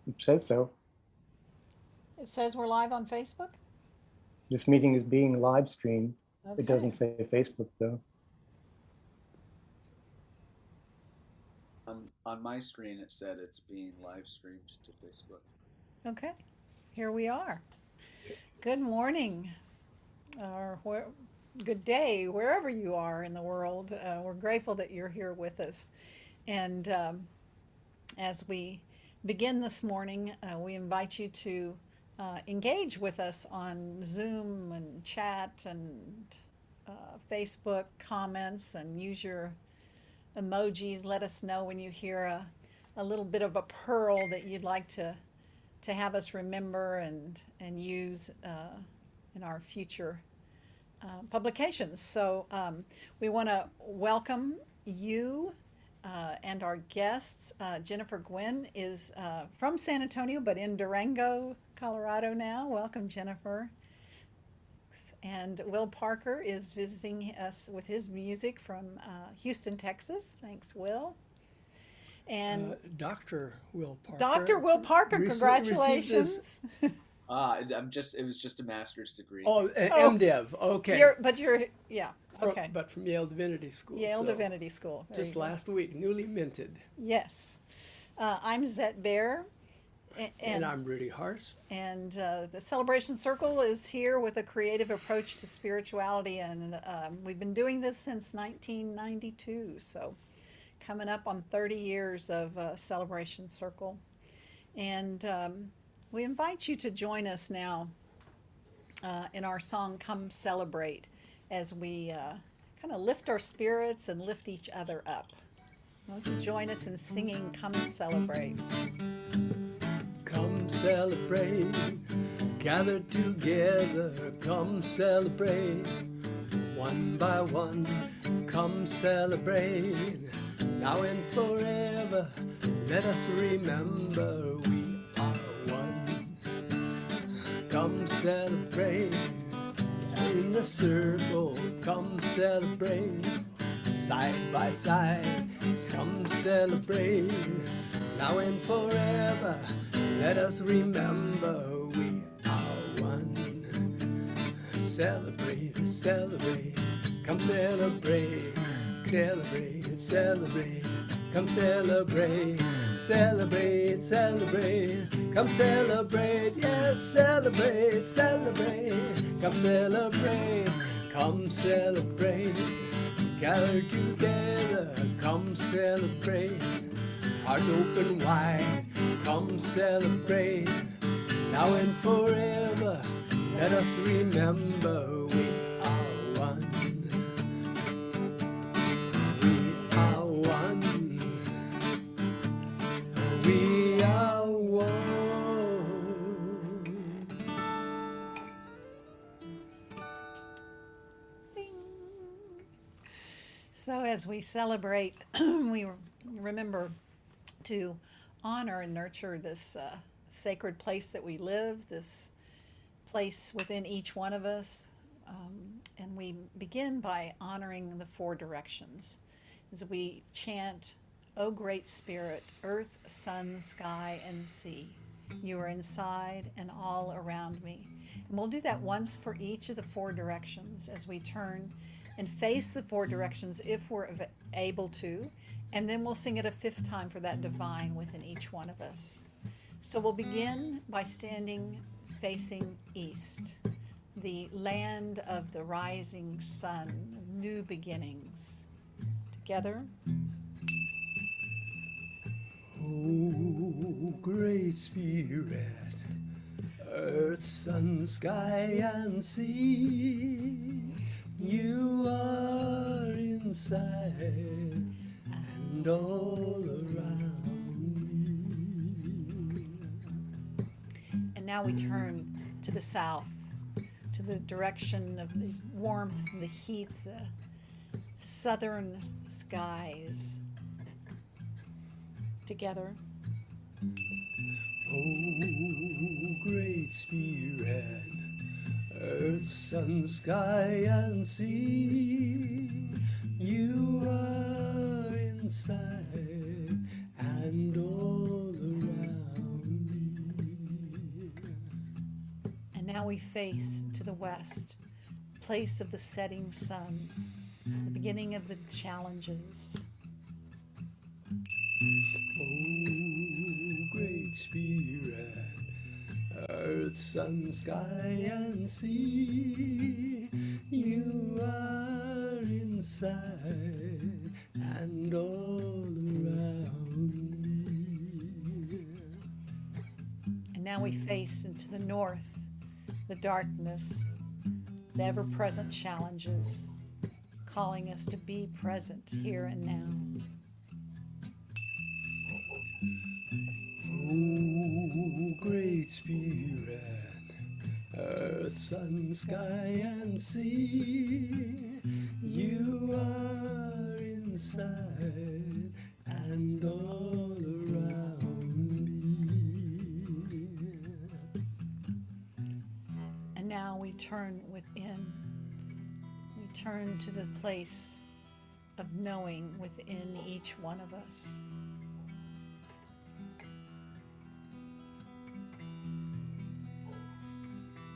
It says so. It says we're live on Facebook. This meeting is being live streamed. It doesn't Okay. say Facebook though. On my screen, it said it's being live streamed to Facebook. Okay. Here we are. Good morning, or good day, wherever you are in the world. We're grateful that you're here with us. And as we begin this morning, we invite you to engage with us on Zoom and chat and Facebook comments and use your emojis. Let us know when you hear a little bit of a pearl that you'd like to have us remember and use in our future publications. So we want to welcome you and our guests. Jennifer Gwynn is from San Antonio, but in Durango, Colorado now. Welcome, Jennifer. And Will Parker is visiting us with his music from Houston, Texas. Thanks, Will. And Dr. Will Parker. Dr. Will Parker, Received this. congratulations. It was just a master's degree. Oh, Oh, MDiv. Okay. Yeah, From- okay. but from Yale Divinity School. Yale so Divinity School. There Just you go. last week, newly minted. Yes. I'm Zette Bear. And I'm Rudy Harst. And the Celebration Circle is here with a creative approach to spirituality. And we've been doing this since 1992. So coming up on 30 years of Celebration Circle. And we invite you to join us now in our song Come Celebrate as we kind of lift our spirits and lift each other up. Won't you join us in singing Come Celebrate? Come celebrate, gather together, come celebrate, one by one, come celebrate, now and forever, let us remember we are one. Come celebrate, in the circle, come celebrate, side by side, come celebrate, now and forever, let us remember we are one. Celebrate, celebrate, come celebrate, celebrate, celebrate, come celebrate, celebrate, celebrate, come celebrate, yes, celebrate, celebrate, come celebrate, come celebrate, gather together, come celebrate, heart open wide, come celebrate, now and forever, let us remember we are one. We are one. We are one. Bing. So as we celebrate, we remember to honor and nurture this sacred place that we live, this place within each one of us. And we begin by honoring the four directions as we chant, O great spirit, earth, sun, sky, and sea. You are inside and all around me. And we'll do that once for each of the four directions as we turn and face the four directions if we're able to. And then we'll sing it a fifth time for that divine within each one of us. So we'll begin by standing facing east, the land of the rising sun, of new beginnings. Together. Oh, great spirit, earth, sun, sky, and sea, you are inside and all around me. And now we turn to the south, to the direction of the warmth and the heat, the southern skies. Together. Oh, great spirit, earth, sun, sky, and sea, you are inside and all around now we face to the west, place of the setting sun, the beginning of the challenges. Oh, Great Spirit, earth, sun, sky, and sea, you are inside and all around me. And now we face into the north, the darkness, the ever-present challenges, calling us to be present here and now. Oh, Great Spirit, earth, sun, sky, and sea, you are inside and all around me. And now we turn within. We turn to the place of knowing within each one of us.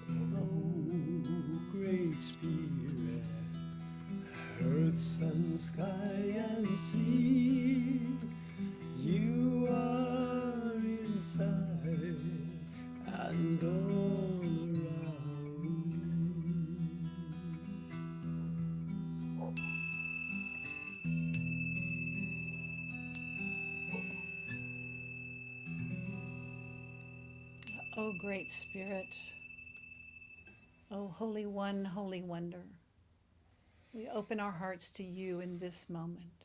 Oh, Great Spirit, earth, sun, sky, and sea, you are inside and all around me. O Great Spirit, O Holy One, Holy Wonder, we open our hearts to you in this moment.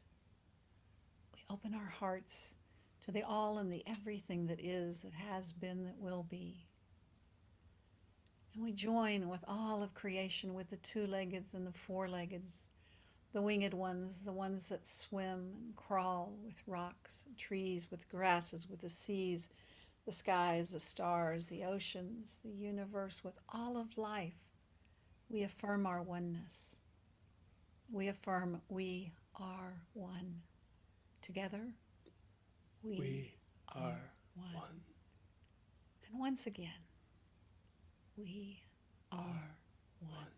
We open our hearts to the all and the everything that is, that has been, that will be. And we join with all of creation, with the two-leggeds and the four-leggeds, the winged ones, the ones that swim and crawl with rocks and trees, with grasses, with the seas, the skies, the stars, the oceans, the universe, with all of life. We affirm our oneness. We affirm we are one. Together, We are one. one. And once again, we are one.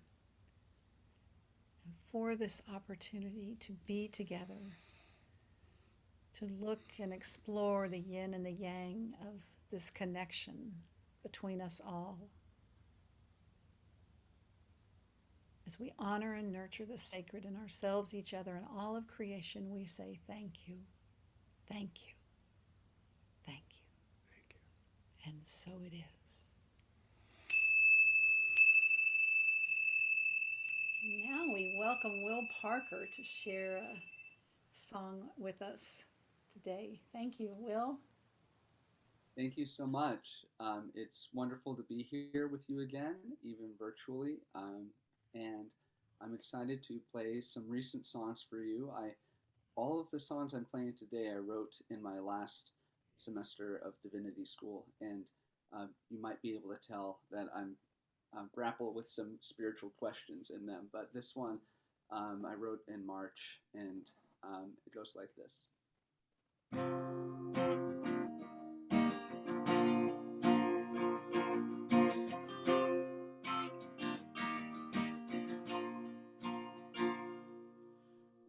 And for this opportunity to be together, to look and explore the yin and the yang of this connection between us all, as we honor and nurture the sacred in ourselves, each other, and all of creation, we say thank you, thank you, thank you. Thank you. And so it is. And now we welcome Will Parker to share a song with us today. Thank you, Will. Thank you so much. It's wonderful to be here with you again, even virtually. And I'm excited to play some recent songs for you. All of the songs I'm playing today I wrote in my last semester of divinity school, and you might be able to tell that I'm grapple with some spiritual questions in them. But this one I wrote in March, and it goes like this.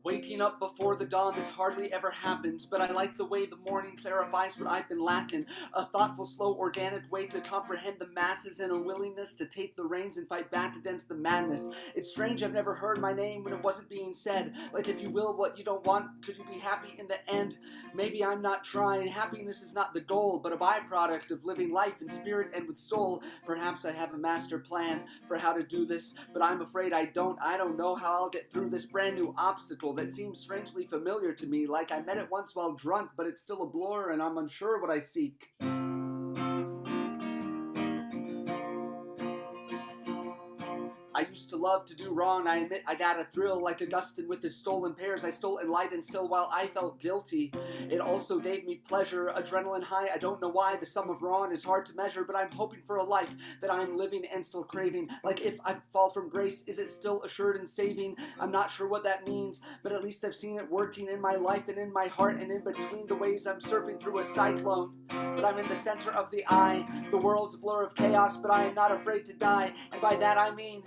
Waking up before the dawn, this hardly ever happens, but I like the way the morning clarifies what I've been lacking. A thoughtful, slow, organic way to comprehend the masses, and a willingness to take the reins and fight back against the madness. It's strange I've never heard my name when it wasn't being said. Like, if you will what you don't want, could you be happy in the end? Maybe I'm not trying. Happiness is not the goal, but a byproduct of living life in spirit and with soul. Perhaps I have a master plan for how to do this, but I'm afraid I don't. I don't know how I'll get through this brand new obstacle that seems strangely familiar to me, like I met it once while drunk, but it's still a blur and I'm unsure what I seek. I used to love to do wrong. I admit I got a thrill like Augustine with his stolen pears. I stole enlightened still while I felt guilty. It also gave me pleasure, adrenaline high. I don't know why the sum of wrong is hard to measure, but I'm hoping for a life that I'm living and still craving. Like if I fall from grace, is it still assured and saving? I'm not sure what that means, but at least I've seen it working in my life and in my heart and in between the waves I'm surfing through a cyclone. But I'm in the center of the eye. The world's a blur of chaos, but I am not afraid to die. And by that I mean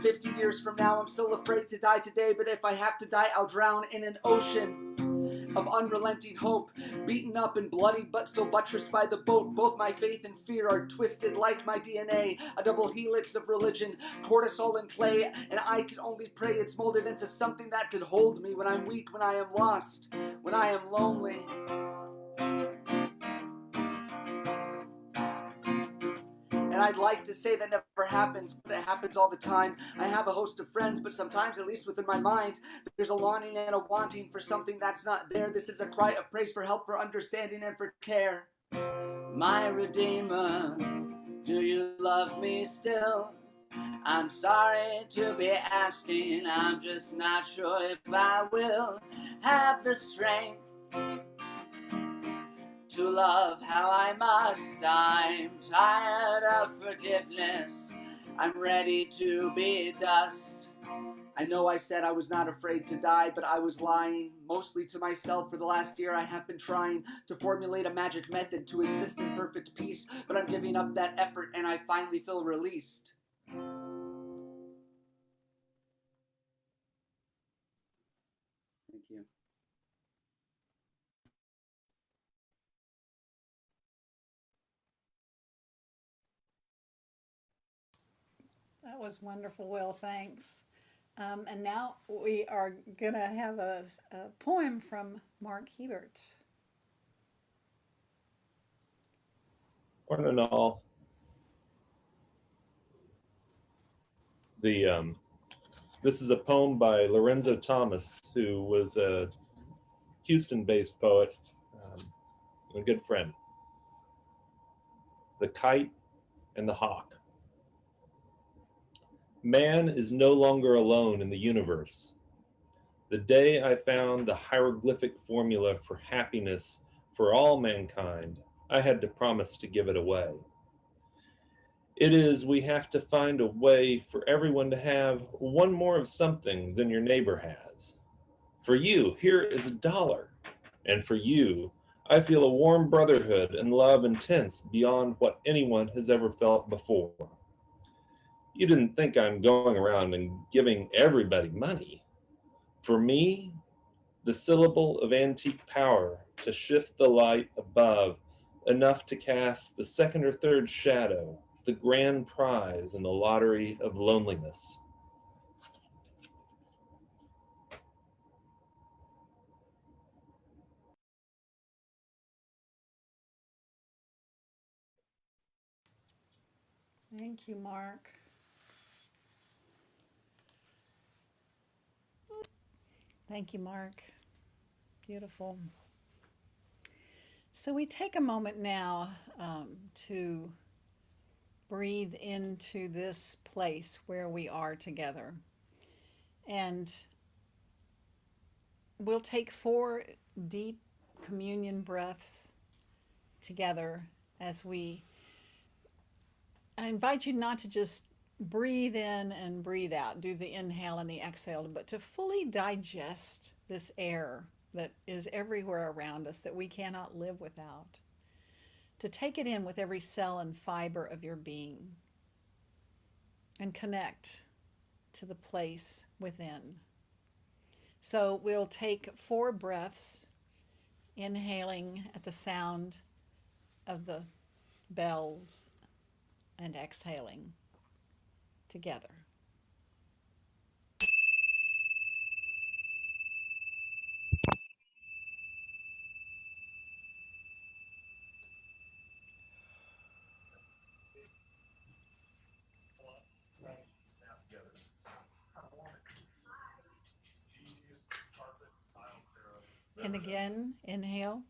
50 years from now, I'm still afraid to die today, but if I have to die, I'll drown in an ocean of unrelenting hope, beaten up and bloodied, but still buttressed by the boat. Both my faith and fear are twisted like my DNA, a double helix of religion, cortisol and clay, and I can only pray it's molded into something that could hold me when I'm weak, when I am lost, when I am lonely. And I'd like to say that never happens, but it happens all the time. I have a host of friends, but sometimes, at least within my mind, there's a longing and a wanting for something that's not there. This is a cry of praise for help, for understanding, and for care. My Redeemer, do you love me still? I'm sorry to be asking, I'm just not sure if I will have the strength to love how I must. I'm tired of forgiveness, I'm ready to be dust. I know I said I was not afraid to die, but I was lying, mostly to myself. For the last year I have been trying to formulate a magic method to exist in perfect peace, but I'm giving up that effort and I finally feel released. Thank you. That was wonderful, Will. Thanks. And now we are going to have a poem from Mark Hebert. Morning all. This is a poem by Lorenzo Thomas, who was a Houston-based poet, and a good friend. The Kite and the Hawk. Man is no longer alone in the universe. The day I found the hieroglyphic formula for happiness for all mankind, I had to promise to give it away. It is, we have to find a way for everyone to have one more of something than your neighbor has. For you, here is $1. And for you, I feel a warm brotherhood and love intense beyond what anyone has ever felt before. You didn't think I'm going around and giving everybody money. For me, the syllable of antique power to shift the light above enough to cast the second or third shadow, the grand prize in the lottery of loneliness. Thank you, Mark. Thank you, Mark. Beautiful. So we take a moment now to breathe into this place where we are together. And we'll take 4 deep communion breaths together as I invite you not to just breathe in and breathe out, do the inhale and the exhale, but to fully digest this air that is everywhere around us that we cannot live without. To take it in with every cell and fiber of your being and connect to the place within. So we'll take 4 breaths, inhaling at the sound of the bells and exhaling together. And again, inhale.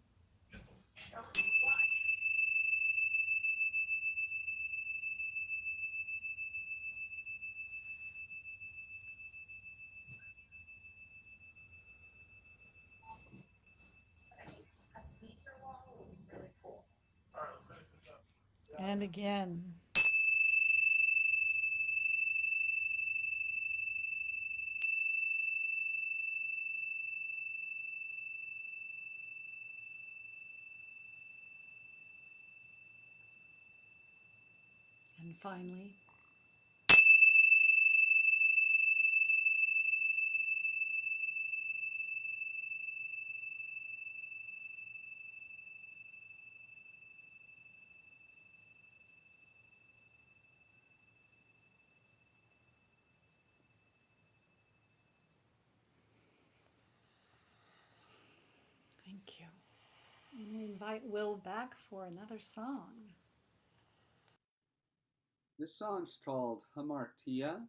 And again. And finally. Thank you. And we invite Will back for another song. This song's called hamartia,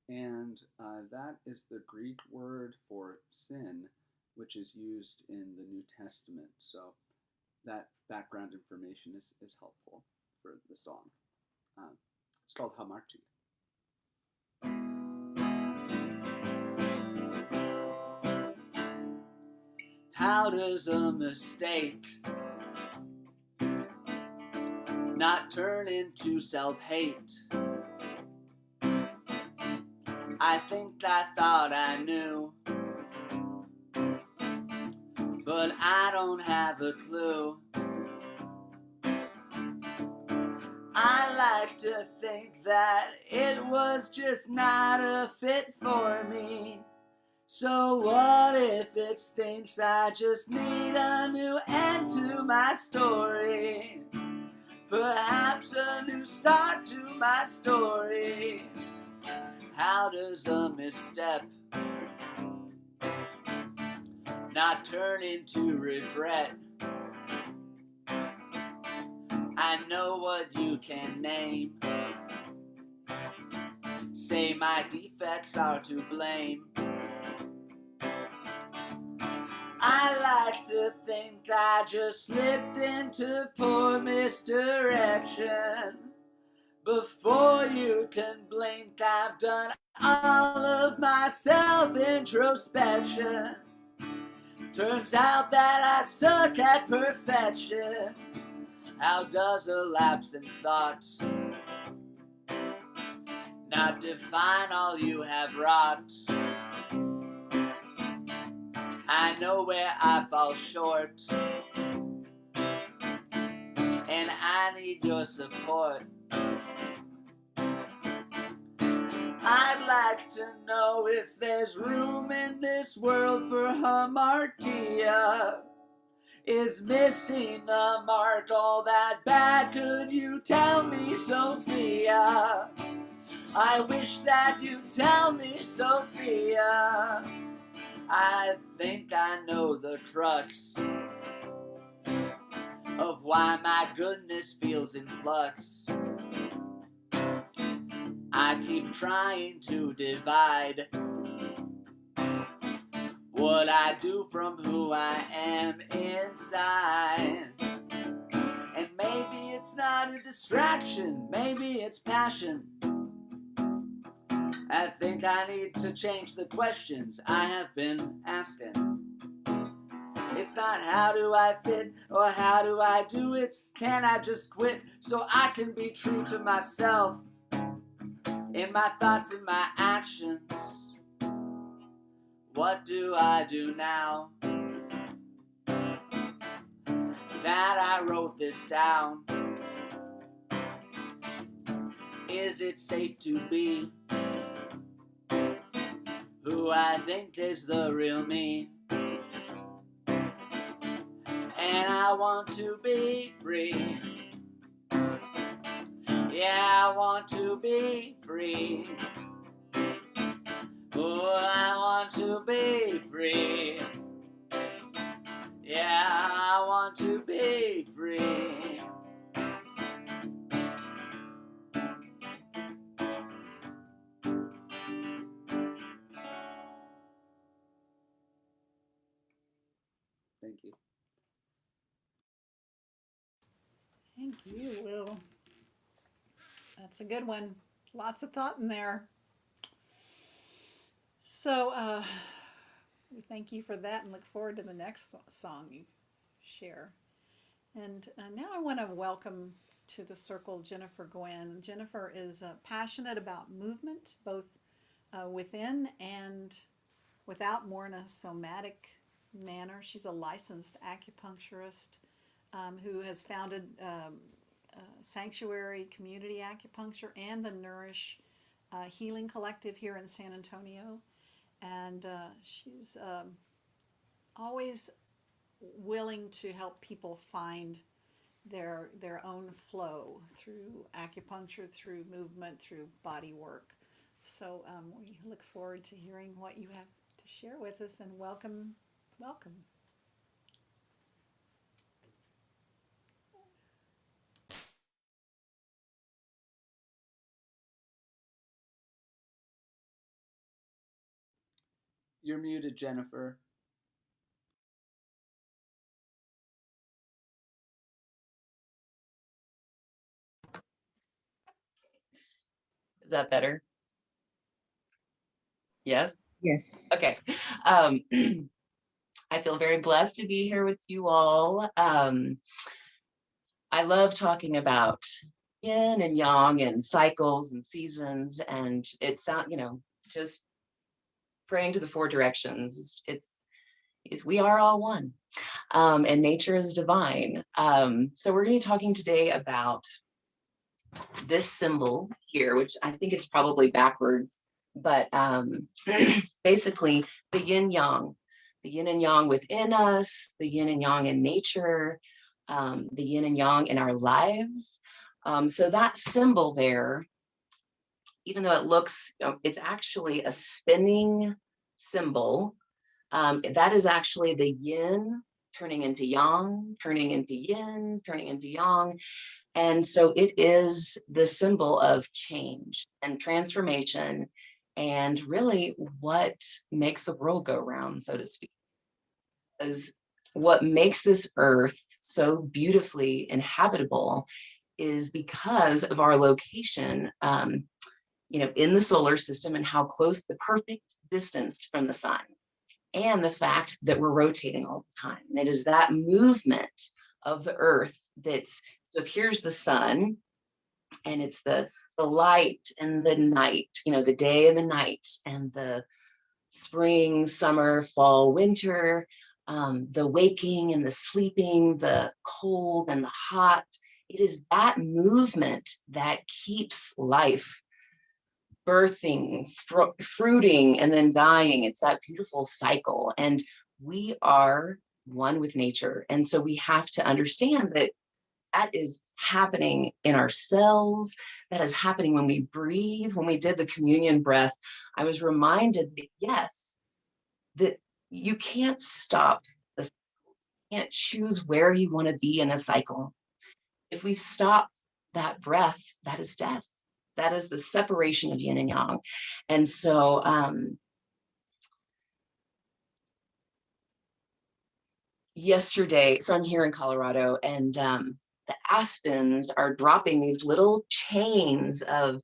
and that is the Greek word for sin, which is used in the New Testament. So that background information is helpful for the song. It's called hamartia. How does a mistake not turn into self-hate? I think I thought I knew, but I don't have a clue. I like to think that it was just not a fit for me. So what if it stinks? I just need a new end to my story. Perhaps a new start to my story. How does a misstep not turn into regret? I know what you can name. Say my defects are to blame. I like to think I just slipped into poor misdirection. Before you can blink, I've done all of my self-introspection. Turns out that I suck at perfection. How does a lapse in thought not define all you have wrought? I know where I fall short, and I need your support. I'd like to know if there's room in this world for hamartia. Is missing the mark all that bad? Could you tell me, Sophia? I wish that you'd tell me, Sophia. I think I know the crux of why my goodness feels in flux. I keep trying to divide what I do from who I am inside. And maybe it's not a distraction, maybe it's passion. I think I need to change the questions I have been asking. It's not how do I fit or how do I do it, can I just quit so I can be true to myself in my thoughts and my actions. What do I do now that I wrote this down? Is it safe to be who I think is the real me? And I want to be free. Yeah, I want to be free. Oh, I want to be free. Yeah, I want to be free. Thank you. Thank you, Will. That's a good one. Lots of thought in there. So we thank you for that and look forward to the next song you share. And now I want to welcome to the circle Jennifer Gwen. Jennifer is passionate about movement, both within and without, more in a somatic manner. She's a licensed acupuncturist who has founded Sanctuary Community Acupuncture and the Nourish Healing Collective here in San Antonio. And she's always willing to help people find their own flow through acupuncture, through movement, through body work. So we look forward to hearing what you have to share with us, and welcome. You're muted, Jennifer. Is that better? Yes? Yes. Okay. I feel very blessed to be here with you all. I love talking about yin and yang and cycles and seasons, and it's just praying to the four directions. It's we are all one, and nature is divine. So we're going to be talking today about this symbol here, which I think it's probably backwards, but basically the yin and yang within us, the yin and yang in nature, the yin and yang in our lives. So that symbol there, even though it looks, it's actually a spinning symbol. That is actually the yin turning into yang, turning into yin, turning into yang. And so it is the symbol of change and transformation, and really what makes the world go round, so to speak. Because what makes this earth so beautifully inhabitable is because of our location, in the solar system, and how close, the perfect distance from the sun, and the fact that we're rotating all the time. And it is that movement of the earth that's, so if here's the sun, and it's the light and the night, the day and the night, and the spring, summer, fall, winter, the waking and the sleeping, the cold and the hot. It is that movement that keeps life birthing, fruiting, and then dying. It's that beautiful cycle. And we are one with nature. And so we have to understand that that is happening in our cells. That is happening when we breathe. When we did the communion breath, I was reminded that, yes, that you can't stop this. You can't choose where you want to be in a cycle. If we stop that breath, that is death. That is the separation of yin and yang. And so yesterday, so I'm here in Colorado, and the aspens are dropping these little chains of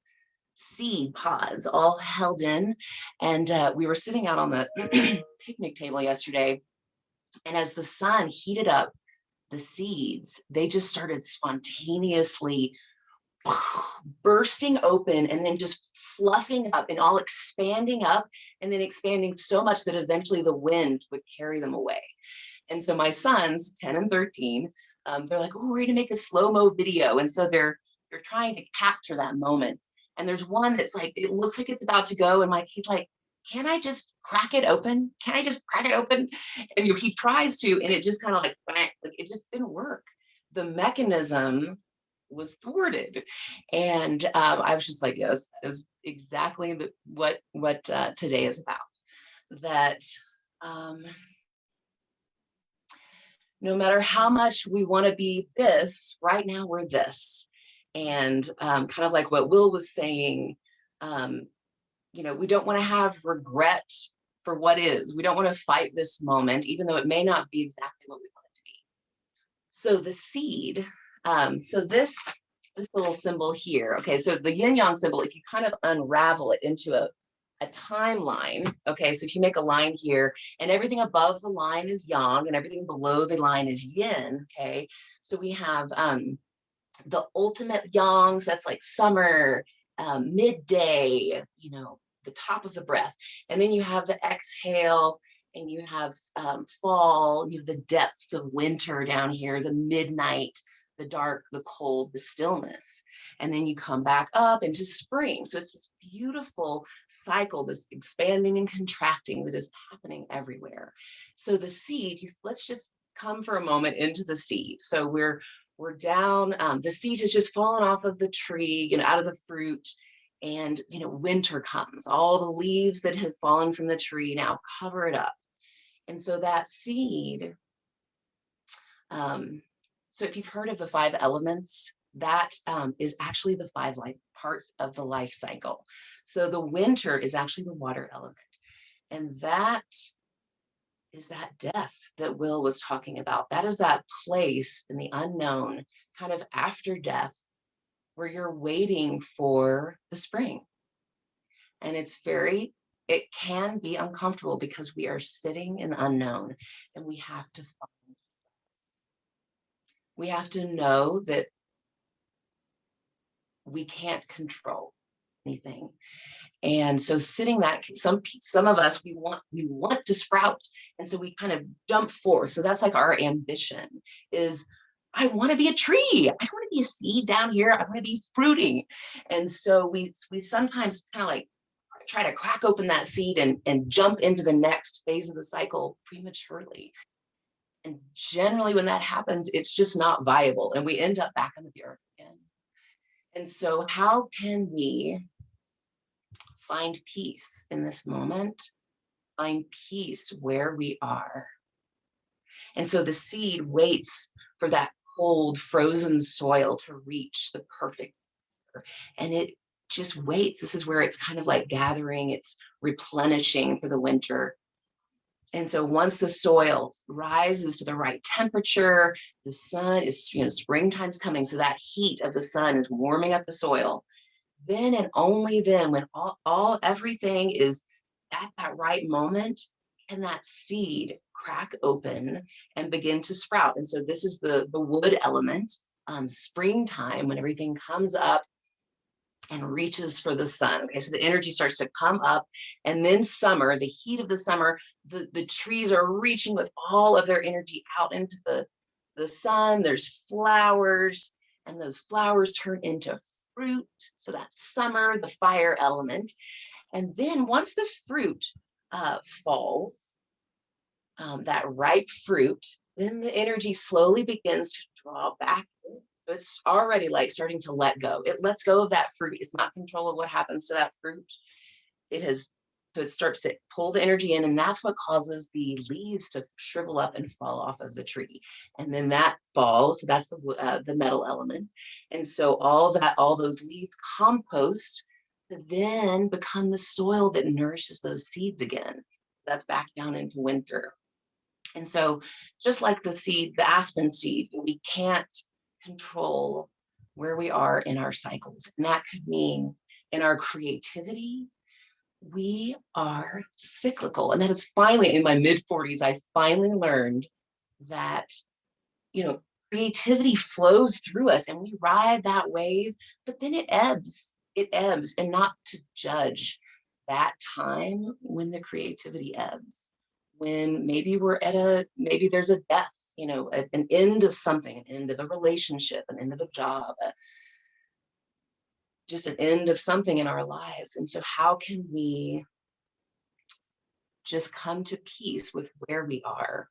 seed pods all held in. And we were sitting out on the picnic table yesterday, and as the sun heated up the seeds, they just started spontaneously bursting open and then just fluffing up and all expanding up, and then expanding so much that eventually the wind would carry them away. And so my sons, 10 and 13, they're like, oh, we're gonna make a slow-mo video. And so they're trying to capture that moment. And there's one that's like, it looks like it's about to go. And he's like, can I just crack it open? Can I just crack it open? And he tries to, and it just kind of like it just didn't work. The mechanism was thwarted. And I was just like, yes, that is exactly what today is about. That no matter how much we want to be this, right now we're this. And kind of like what Will was saying, we don't want to have regret for what is. We don't want to fight this moment, even though it may not be exactly what we want it to be. So the seed, so this little symbol here, okay, so the yin yang symbol, if you kind of unravel it into a timeline, okay, so if you make a line here, and everything above the line is yang, and everything below the line is yin, okay, so we have the ultimate yangs, that's like summer, midday, the top of the breath. And then you have the exhale, and you have fall, you have the depths of winter down here, the midnight, the dark, the cold, the stillness. And then you come back up into spring. So it's this beautiful cycle, this expanding and contracting that is happening everywhere. So the seed, let's just come for a moment into the seed. So we're down, the seed has just fallen off of the tree, out of the fruit. And, winter comes, all the leaves that have fallen from the tree now cover it up. And so that seed, so if you've heard of the 5 elements, that is actually the 5 parts of the life cycle. So the winter is actually the water element. And that is that death that Will was talking about. That is that place in the unknown, kind of after death, where you're waiting for the spring. And it can be uncomfortable because we are sitting in the unknown, and we have to know that we can't control anything. And so sitting that, some of us, we want to sprout. And so we kind of jump forth. So that's like our ambition is, I want to be a tree. I don't want to be a seed down here. I want to be fruiting. And so we sometimes kind of like try to crack open that seed and jump into the next phase of the cycle prematurely. And generally when that happens, it's just not viable. And we end up back on the earth again. And so how can we find peace in this moment? Find peace where we are. And so the seed waits for that cold, frozen soil to reach the perfect, and it just waits. This is where it's kind of like gathering, it's replenishing for the winter. And so once the soil rises to the right temperature, the sun is, springtime's coming. So that heat of the sun is warming up the soil. Then and only then, when everything is at that right moment, can that seed crack open and begin to sprout. And so this is the wood element, springtime, when everything comes up and reaches for the sun. Okay, so the energy starts to come up, and then summer, the heat of the summer, the trees are reaching with all of their energy out into the sun. There's flowers, and those flowers turn into fruit. So that's summer, the fire element. And then once the fruit falls, that ripe fruit, then the energy slowly begins to draw back. It's already like starting to let go. It lets go of that fruit. It's not control of what happens to that fruit. So it starts to pull the energy in, and that's what causes the leaves to shrivel up and fall off of the tree. And then that falls, so that's the metal element. And so all those leaves compost to then become the soil that nourishes those seeds again. That's back down into winter. And so just like the seed, the aspen seed, we can't control where we are in our cycles. And that could mean in our creativity, we are cyclical. And that is finally, in my mid-40s, I finally learned that, creativity flows through us and we ride that wave, but then it ebbs, and not to judge that time when the creativity ebbs, when maybe maybe there's a death, an end of something, an end of a relationship, an end of a job, just an end of something in our lives. And so how can we just come to peace with where we are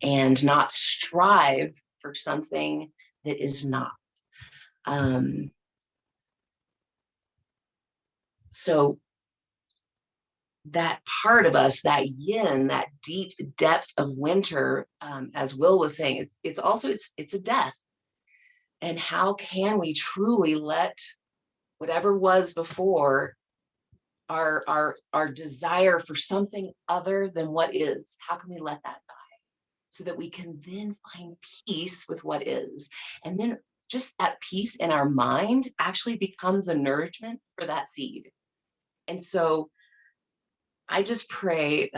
and not strive for something that is not? So that part of us, that yin, that deep depth of winter, as Will was saying, it's a death. And how can we truly let whatever was before, our desire for something other than what is, how can we let that die so that we can then find peace with what is? And then just that peace in our mind actually becomes a nourishment for that seed. And so I just pray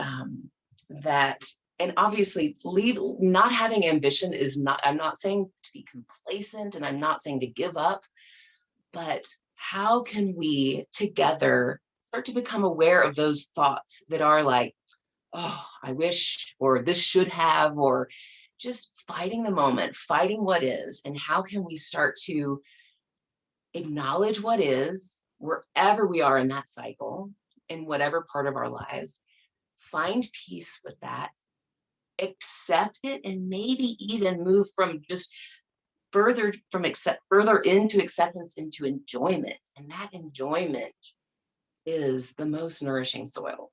that and obviously not having ambition is not, I'm not saying to be complacent, and I'm not saying to give up, but how can we together start to become aware of those thoughts that are like, oh, I wish, or this should have, or just fighting the moment, fighting what is, and how can we start to acknowledge what is wherever we are in that cycle, in whatever part of our lives, find peace with that, accept it, and maybe even move from just further into acceptance into enjoyment. And that enjoyment is the most nourishing soil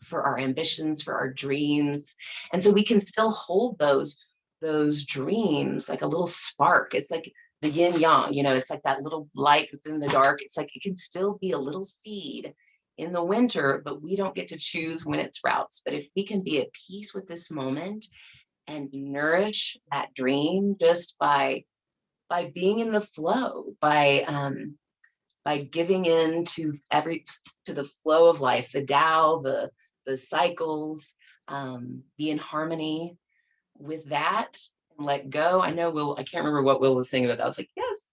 for our ambitions, for our dreams. And so we can still hold those dreams like a little spark. It's like the yin yang, it's like that little light within the dark. It's like it can still be a little seed in the winter, but we don't get to choose when it sprouts. But if we can be at peace with this moment and nourish that dream just by being in the flow, by giving in to the flow of life, the Tao, the cycles, be in harmony with that and let go. I know I can't remember what Will was saying about that. I was like, yes.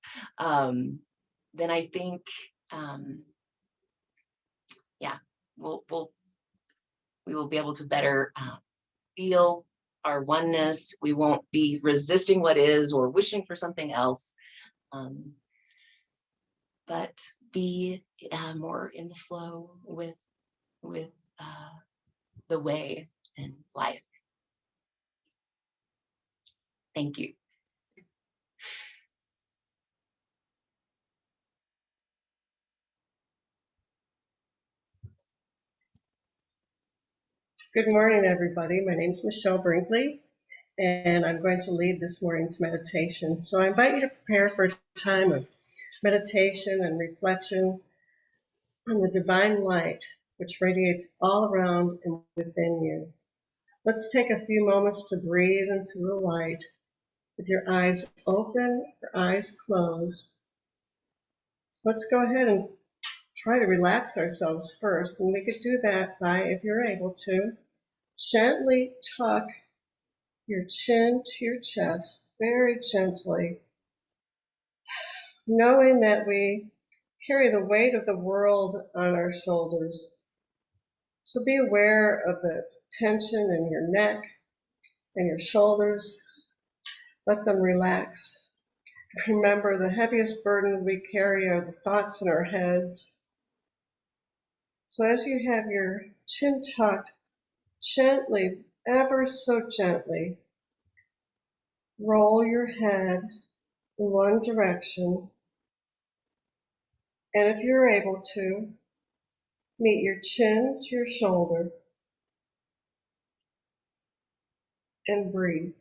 Then I think, yeah, we will be able to better feel our oneness. We won't be resisting what is or wishing for something else, but be more in the flow with the way and life. Thank you. Good morning, everybody. My name is Michelle Brinkley, and I'm going to lead this morning's meditation. So I invite you to prepare for a time of meditation and reflection on the divine light, which radiates all around and within you. Let's take a few moments to breathe into the light with your eyes open or eyes closed. So let's go ahead and try to relax ourselves first, and we could do that by, if you're able to, gently tuck your chin to your chest, very gently, knowing that we carry the weight of the world on our shoulders. So be aware of the tension in your neck and your shoulders. Let them relax. Remember, the heaviest burden we carry are the thoughts in our heads. So as you have your chin tucked, gently, ever so gently, roll your head in one direction. And if you're able to, meet your chin to your shoulder and breathe.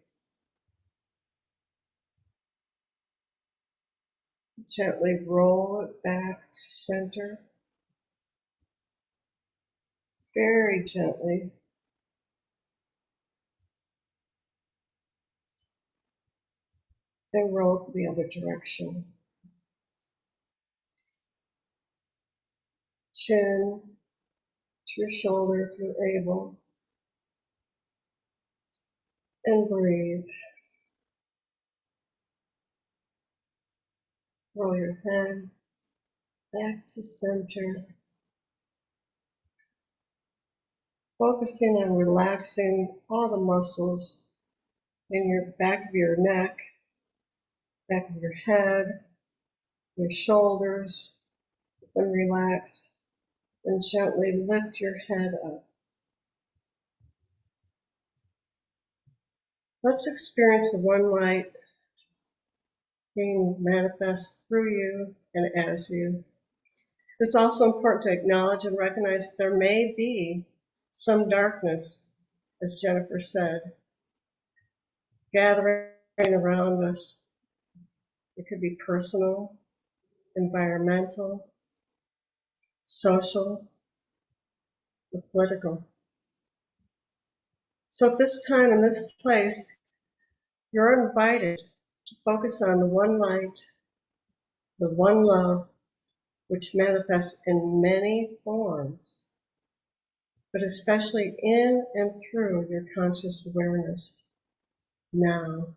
Gently roll it back to center. Very gently. And roll the other direction. Chin to your shoulder if you're able. And breathe. Roll your head back to center. Focusing on relaxing all the muscles in your back of your neck, back of your head, your shoulders, and relax. And gently lift your head up. Let's experience the one light being manifest through you and as you. It's also important to acknowledge and recognize that there may be some darkness, as Jennifer said, gathering around us. It could be personal, environmental, social, or political. So at this time in this place, you're invited to focus on the one light, the one love, which manifests in many forms, but especially in and through your conscious awareness now.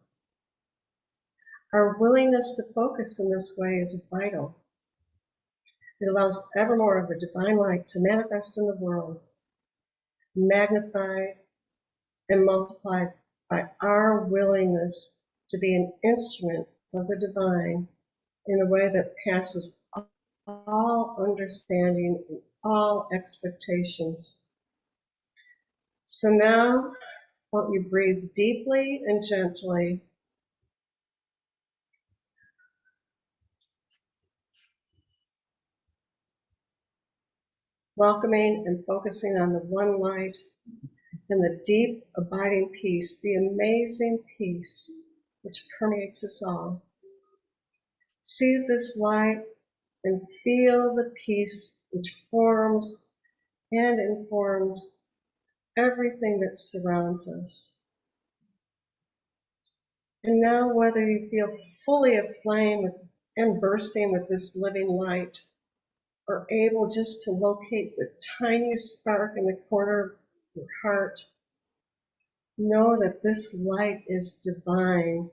Our willingness to focus in this way is vital. It allows ever more of the divine light to manifest in the world, magnified and multiplied by our willingness to be an instrument of the divine in a way that passes all understanding and all expectations. So now, won't you breathe deeply and gently, welcoming and focusing on the one light and the deep, abiding peace, the amazing peace which permeates us all. See this light and feel the peace which forms and informs everything that surrounds us. And now, whether you feel fully aflame and bursting with this living light, or able just to locate the tiniest spark in the corner of your heart, know that this light is divine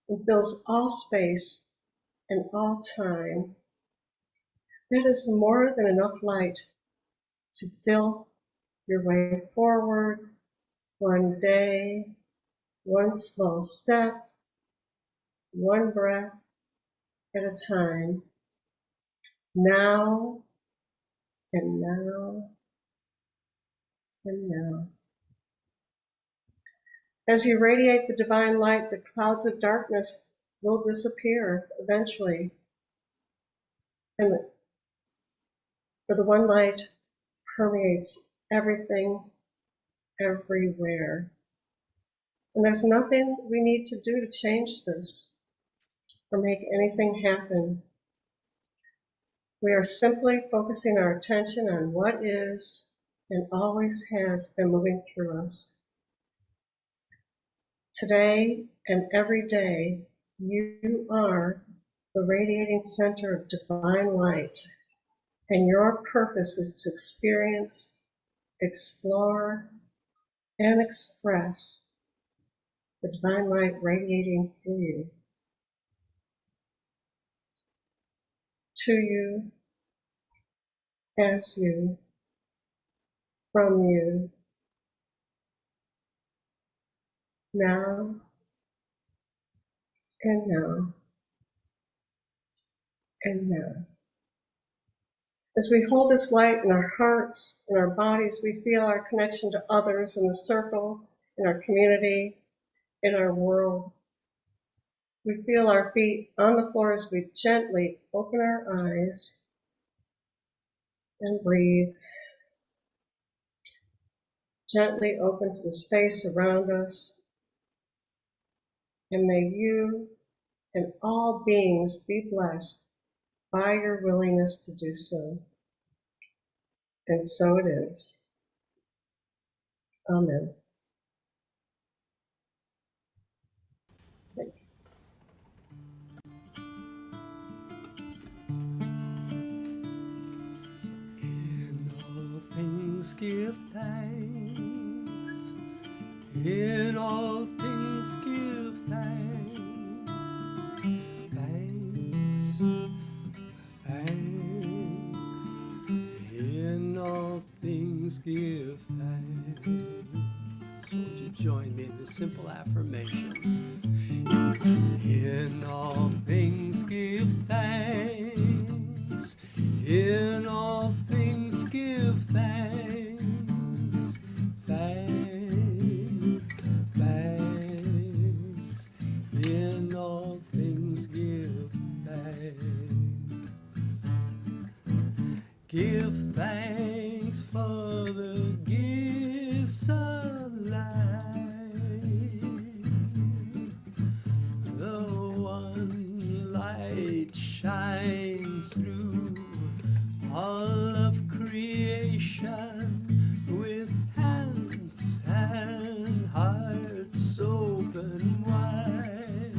and fills all space and all time. That is more than enough light to fill your way forward, one day, one small step, one breath at a time, now and now and now. As you radiate the divine light, the clouds of darkness will disappear eventually. And for the one light permeates everything, everywhere. And there's nothing we need to do to change this or make anything happen. We are simply focusing our attention on what is and always has been moving through us. Today and every day, you are the radiating center of divine light, and your purpose is to experience, explore, and express the divine light radiating through you, to you, as you, from you, now and now and now. As we hold this light in our hearts, in our bodies, we feel our connection to others in the circle, in our community, in our world. We feel our feet on the floor as we gently open our eyes and breathe. Gently open to the space around us. And may you and all beings be blessed by your willingness to do so. And so it is. Amen. Thank you. In all things give thanks. In all things give thanks. Thanks. Thanks. In all things give thanks. So would you join me in this simple affirmation? In all things give thanks. In all things give thanks. Thanks, thanks. In all things give thanks. Give thanks for the gifts of life. The one light shines through all of creation with hands and hearts open wide.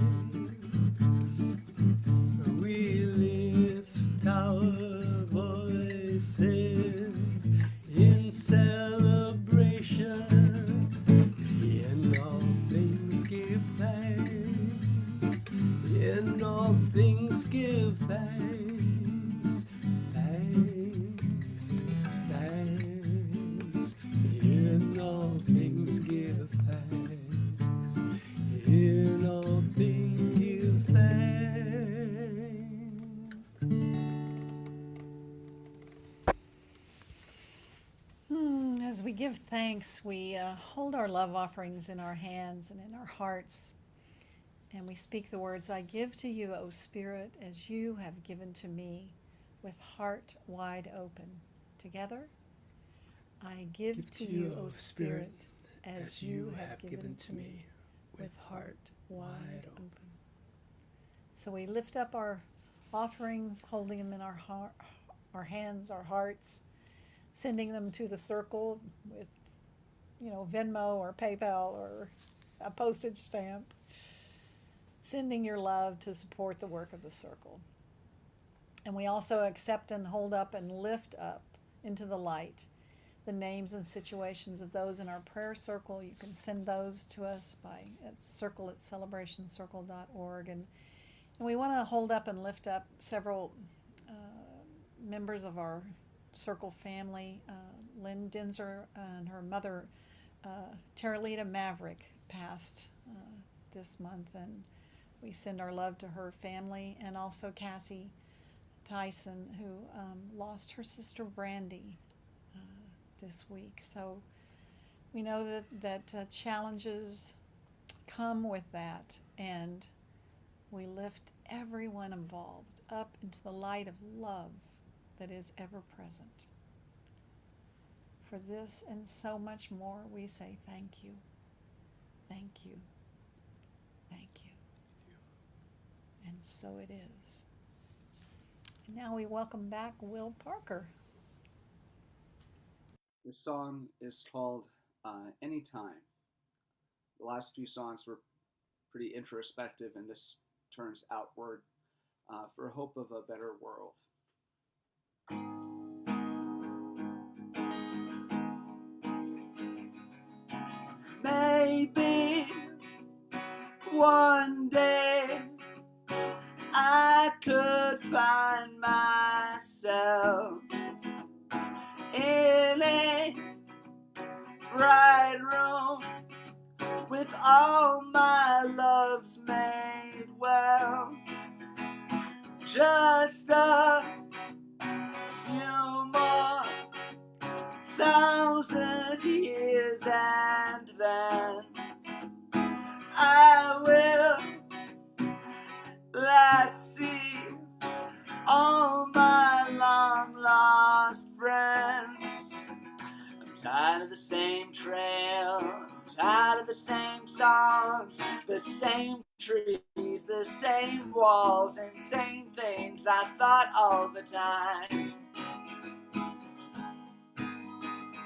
We lift our voices all things give thanks, thanks, thanks. In all things give thanks, in all things give thanks. As we give thanks, we hold our love offerings in our hands and in our hearts. And we speak the words, I give to you, O Spirit, as you have given to me, with heart wide open. Together, I give to you, O Spirit, as you have given to me, with heart wide open. So we lift up our offerings, holding them in our hands, our hearts, sending them to the circle with, Venmo or PayPal or a postage stamp, sending your love to support the work of the circle. And we also accept and hold up and lift up into the light the names and situations of those in our prayer circle. You can send those to us at circle@celebrationcircle.org. And we want to hold up and lift up several members of our circle family. Lynn Dinser and her mother, Terralita Maverick, passed this month, and we send our love to her family, and also Cassie Tyson, who lost her sister Brandy this week. So we know that challenges come with that, and we lift everyone involved up into the light of love that is ever present. For this and so much more, we say thank you, thank you, thank you. And so it is. And now we welcome back Will Parker. This song is called Anytime. The last few songs were pretty introspective, and this turns outward for hope of a better world. Maybe one day I could find myself in a bright room with all my loves made well. Just a few more thousand years, and then I will last see all my long lost friends. I'm tired of the same trail, I'm tired of the same songs, the same trees, the same walls, insane things I thought all the time.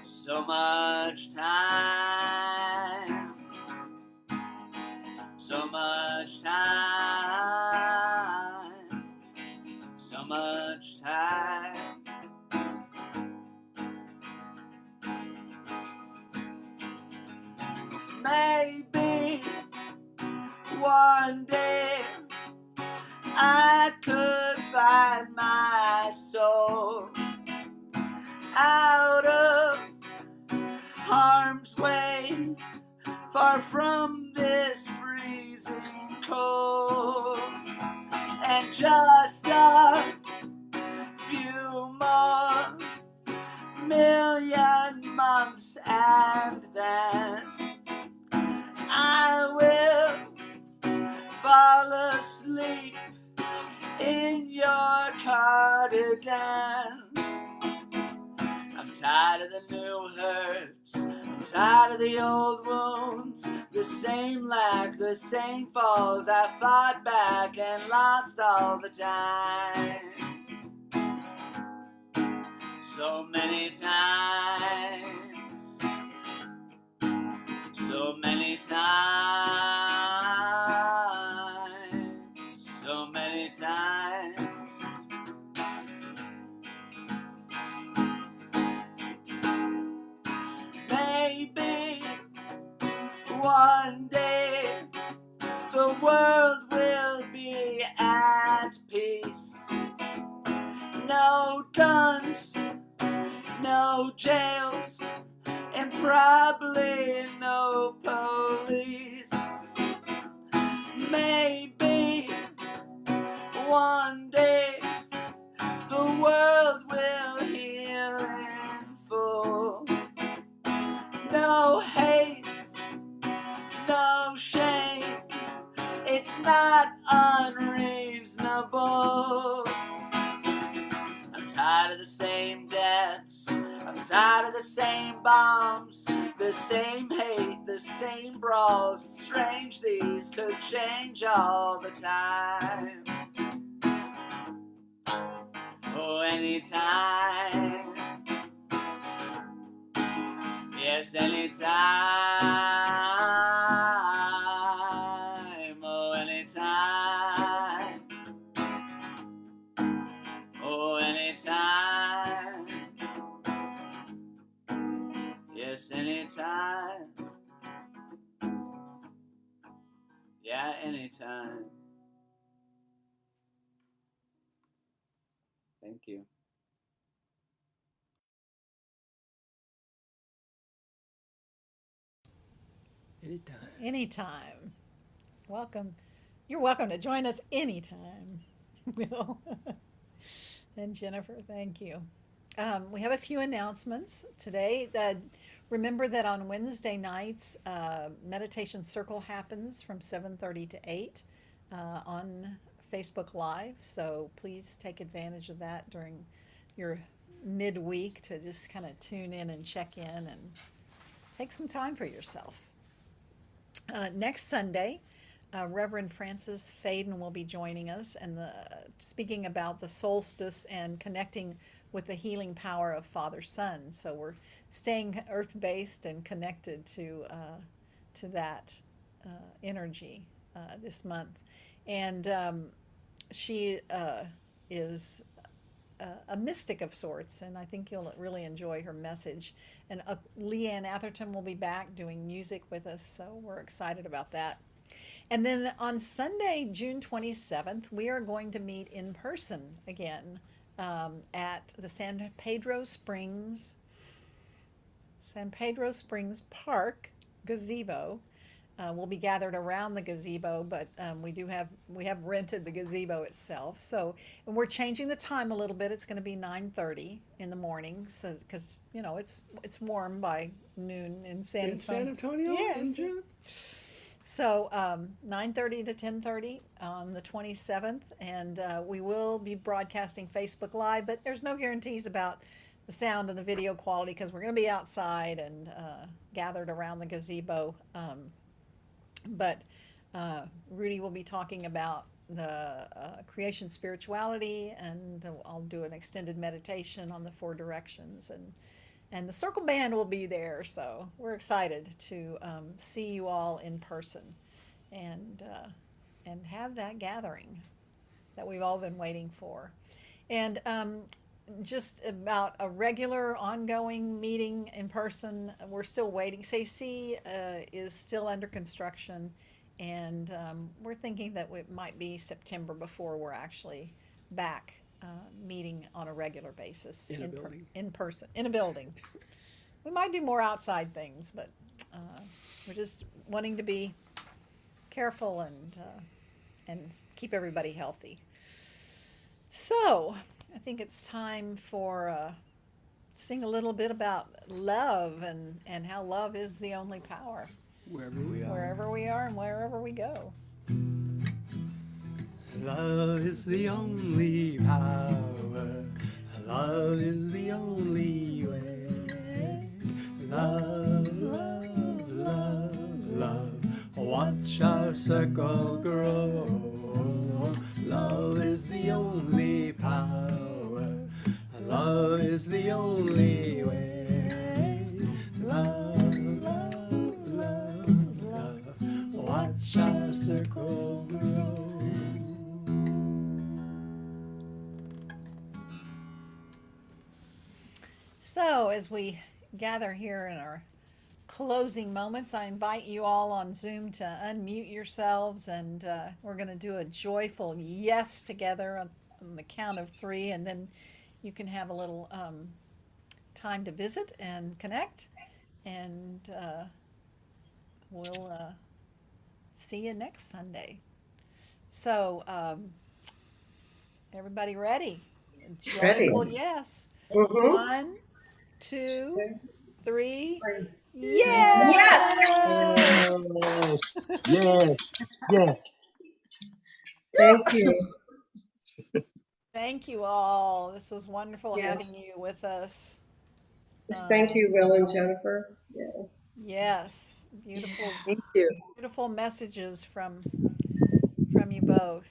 So much time, so much time, so much time. Maybe one day I could find my soul out of harm's way, far from this freezing cold, and just a few more million months, and then I will fall asleep in your cardigan. I'm tired of the new hurts, I'm tired of the old wounds, the same lack, the same falls I fought back and lost all the time. So many times, so many times, so many times. Maybe one day the world will be as not unreasonable. I'm tired of the same deaths, I'm tired of the same bombs, the same hate, the same brawls. Strange these could change all the time. Oh, anytime. Yes, anytime. Oh, anytime. Oh, anytime. Yes, anytime. Yeah, anytime. Thank you. Anytime. Anytime. Welcome. You're welcome to join us anytime, Will. And Jennifer, thank you. We have a few announcements today. Remember that on Wednesday nights, Meditation Circle happens from 7:30 to 8 on Facebook Live. So please take advantage of that during your midweek to just kind of tune in and check in and take some time for yourself. Next Sunday, Reverend Francis Faden will be joining us and speaking about the solstice and connecting with the healing power of Father Son. So we're staying earth-based and connected to that energy this month. And she is a mystic of sorts, and I think you'll really enjoy her message. And Leanne Atherton will be back doing music with us, so we're excited about that. And then on Sunday, June 27th, we are going to meet in person again at the San Pedro Springs Park gazebo. We'll be gathered around the gazebo, but we have rented the gazebo itself. So, and we're changing the time a little bit. It's going to be 9:30 in the morning, so because it's warm by noon in San Antonio. In San Antonio? Yes. In June? So 9:30 to 10:30 on the 27th, and we will be broadcasting Facebook Live, but there's no guarantees about the sound and the video quality because we're going to be outside and gathered around the gazebo. But Rudy will be talking about the creation spirituality, and I'll do an extended meditation on the 4 directions, and the circle band will be there. So we're excited to see you all in person and have that gathering that we've all been waiting for. And just about a regular ongoing meeting in person, we're still waiting. CC is still under construction, and we're thinking that it might be September before we're actually back meeting on a regular basis In a building. in person, in a building. We might do more outside things, but we're just wanting to be careful and keep everybody healthy. So I think it's time for sing a little bit about love and how love is the only power Wherever we are. wherever we are and wherever we go. Love is the only power. Love is the only way. Love, love, love, love. Watch our circle grow. Love is the only power. Love is the only way. Love, love, love, love. Watch our circle grow. So as we gather here in our closing moments, I invite you all on Zoom to unmute yourselves, and we're going to do a joyful yes together on the count of 3, and then you can have a little time to visit and connect, and we'll see you next Sunday. So everybody ready? Ready. Joyful yes. Mhm. 1, 2, 3. Yes. Yes, yes, yes. Thank you. Thank you all. This was wonderful Yes. having you with us. Yes, thank you, Will and Jennifer. Yeah. Yes, beautiful, Thank you. beautiful messages from you both.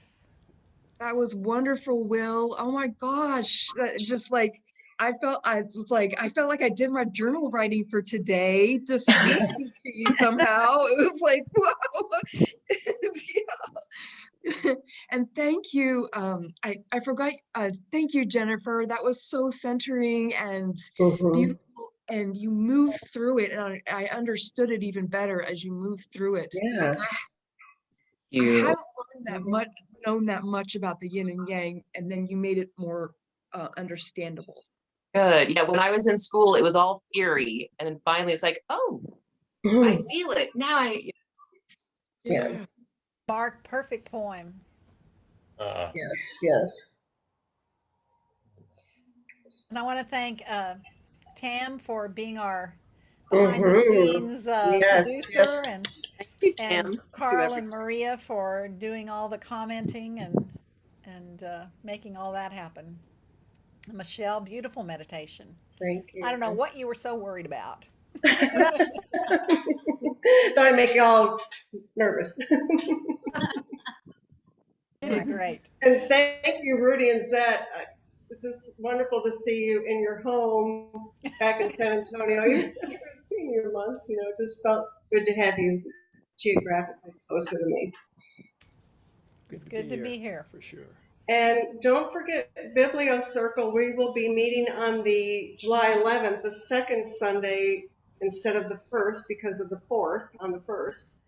That was wonderful, Will. Oh my gosh. That just like I felt like I did my journal writing for today, just listening to you somehow. It was like, whoa. Yeah. And thank you. I forgot. Thank you, Jennifer. That was so centering and beautiful. And you moved through it, and I understood it even better as you moved through it. Yes. I hadn't known that much about the yin and yang, and then you made it more understandable. Good. Yeah, when I was in school, it was all theory. And then finally it's like, oh, I feel it. Now Yeah. Mark, perfect poem. Yes. Yes. And I want to thank Tam for being our behind the scenes Yes. producer, Yes. and Thank you, Tam. Carl and Maria for doing all the commenting and making all that happen. Michelle, beautiful meditation. Thank you. I don't know what you were so worried about. Don't I make you all nervous? You did great. And thank you, Rudy and Zet. It's just wonderful to see you in your home back in San Antonio. I haven't seen you in months. You know, it just felt good to have you geographically closer to me. Good to be here. For sure. And don't forget Biblio Circle. We will be meeting on the July 11th, the second Sunday instead of the first because of the 4th on the 1st.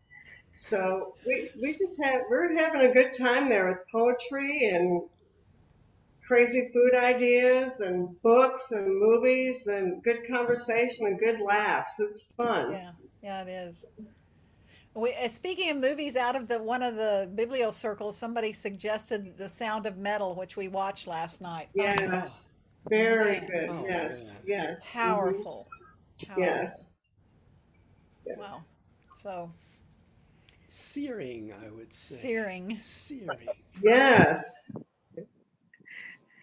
So we're having a good time there with poetry and crazy food ideas and books and movies and good conversation and good laughs. It's fun. Yeah, it is. Speaking of movies, out of one of the Biblio circles, somebody suggested The Sound of Metal, which we watched last night. Yes, very man. good. Oh, Yes, man. yes. Powerful. Yes. Wow. Yes. So Searing, I would say. searing. Searing. Yes.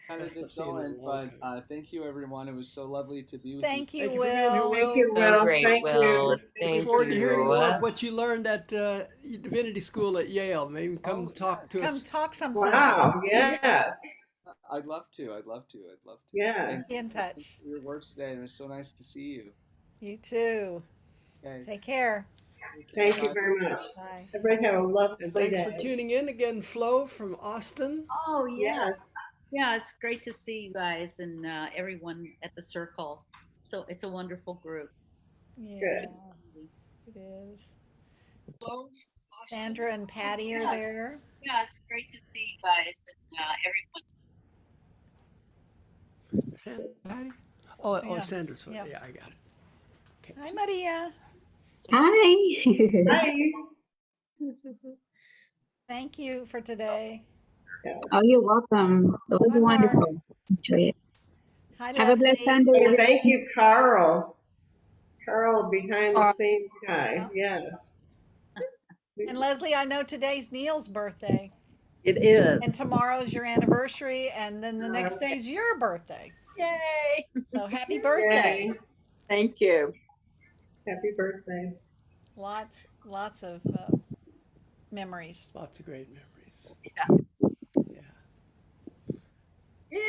How does it going? But thank you, everyone. It was so lovely to be with you. Thank you, Thank you for being here, Will. Thank you, So Will. great, Thank Will. you. Thank Look forward to hearing more you. of what you learned at Divinity School at Yale. Maybe come talk to Come us. talk sometime. Wow. Yes. I'd love to. I'd love to. Yes. Be in touch. Your words today. It was so nice to see you. You too. Okay. Take care. Thank you very much. Bye. Everybody have a lovely And thanks day. for tuning in again, Flo from Austin. Oh, yeah. Yes. Yeah, it's great to see you guys and everyone at the circle. So it's a wonderful group. Yeah, it is. Sandra and Patty are there. Yeah, it's great to see you guys and everyone. Sandra, Patty? Oh, Yeah. Sandra's. Yeah. Yeah, I got it. Okay. Hi, Maria. Hi. Bye. Thank you for today. Yes. Oh, you're welcome. It was Hi, Mark. wonderful. Enjoy it. Hi, Have a blessed Leslie. Sunday. And everyone. thank you, Carl. Carl, behind the scenes guy. Yes. And Leslie, I know today's Neil's birthday, It is. and tomorrow's your anniversary, and then the next day's your birthday. Yay. So happy birthday. Yay. Thank you. Happy birthday. Lots of memories. Lots of great memories. Yeah,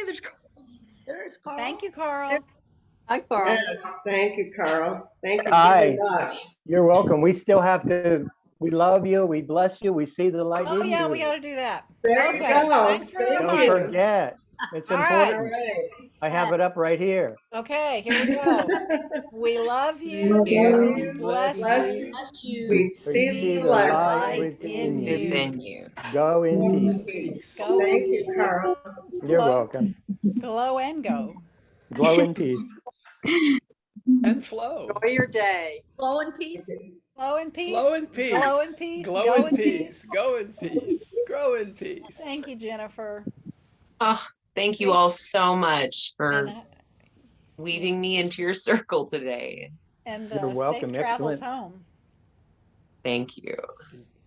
there's Carl. Thank you, Carl. Hi, Carl. Yes. Thank you, Carl. Thank you Hi. very much. You're welcome. We still have to, we love you, we bless you, we see the light Oh in yeah, you. we got to do that. There you Okay, go. thanks for the Thank Don't reminder. you. forget. It's All right. All important. right. I have it up right here. Okay, here we go. We love you. Love you. Bless Bless you. you. Bless you. We We see see the the light light within within you. you. Within you. Go in in peace. peace. Go Thank in you, Carl. You're Glow. welcome. Glow and go. Glow in peace. And Flo. Enjoy your day. Flow in peace. Glow in peace. Flow in peace. Glow in peace. Glow Go in peace. Go in peace. Grow in peace. Thank you, Jennifer. Oh, thank you all so much for And weaving me into your circle today. You're welcome. safe travels Excellent. home. Thank you.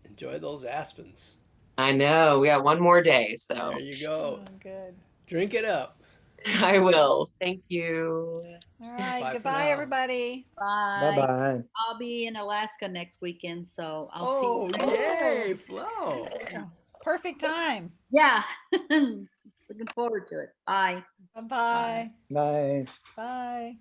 Enjoy those aspens. I know. We got one more day, so There you go. Oh, good. Drink it up. I will. Thank you. All right. Bye for Goodbye, now. everybody. Bye. Bye-bye. I'll be in Alaska next weekend, so I'll Oh, see you. yay, Flo. Perfect time. Yeah. Looking forward to it. Bye. Bye-bye. Bye. Bye.